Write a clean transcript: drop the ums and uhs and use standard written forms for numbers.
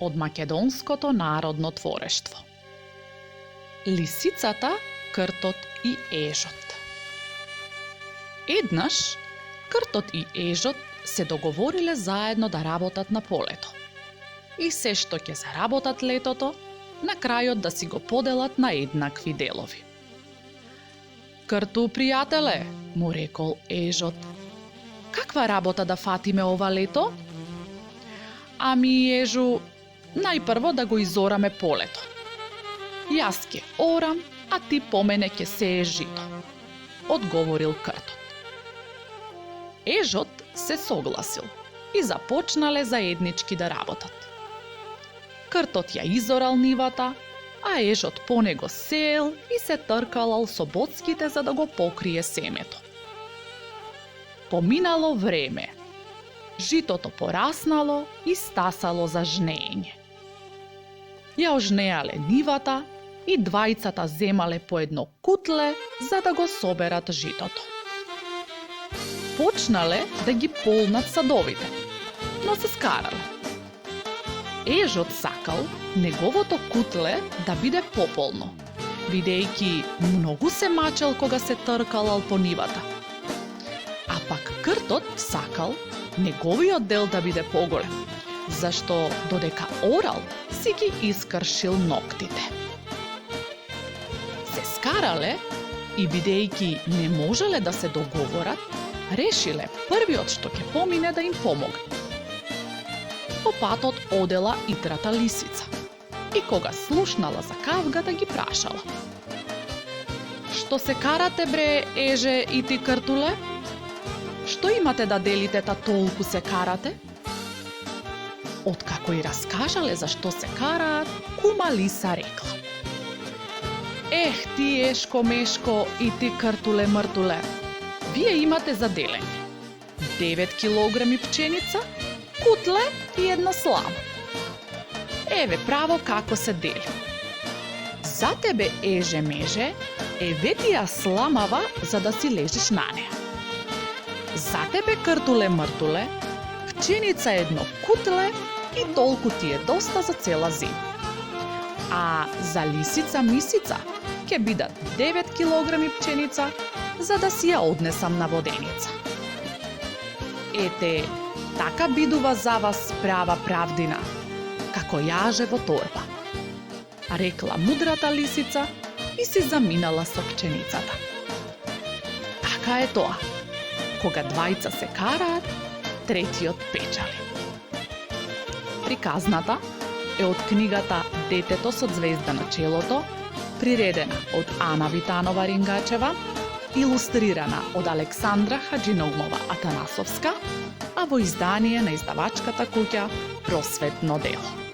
од македонското народно творештво. Лисицата, кртот и ежот. Еднаш, кртот и ежот се договориле заедно да работат на полето. И се што ќе заработат летото, на крајот да си го поделат на еднакви делови. Крту, пријателе, му рекол ежот, каква работа да фатиме ова лето? Ами, ежу, најпрво да го изораме полето. Јас ќе орам, а ти по мене ќе сееш жито, одговорил кртот. Ежот се согласил и започнале заеднички да работат. Кртот ја изорал нивата, а ежот по него сеел и се тркалал со боцките за да го покрие семето. Поминало време. Житото пораснало и стасало за жнеење. Ја ожнеале нивата и двајцата земале по едно кутле за да го соберат житото. Почнале да ги полнат садовите, но се скарале. Ежот сакал неговото кутле да биде пополно, бидејќи многу се мачел кога се тркалал по нивата. А пак кртот сакал неговиот дел да биде поголем, зашто додека орал си ги искршил ноктите. Се скарале и бидејќи не можеле да се договорат, решиле првиот што ќе помине да им помогне. По патот одела итрата лисица и кога слушнала за кавгата ги прашала. Што се карате бре, еже и ти кртуле? Што имате да делите та толку се карате? Откако и раскажале за што се караат, кума лиса рекла. Ех ти ешко мешко и ти кртуле мртуле, вие имате за делење 9 килограми пченица, кутле и една слама. Еве право како се дели. За тебе, еже меже, е ветија сламава за да си лежиш на неа. За тебе, кртуле мртуле, пченица едно кутле и толку ти е доста за цела зима. А за лисица мисица ќе бидат 9 килограми пченица за да си ја однесам на воденица. Ете, така бидува за вас права правдина, како јаже во торба, рекла мудрата лисица и си заминала со пченицата. Така е тоа. Кога двајца се караат, третиот печали. Приказната е од книгата Детето со звезда на челото, приредена од Ана Витанова-Рингачева, илустрирана од Александра Хаџинаумова-Атанасовска, а во издание на издавачката куќа Просветно дело.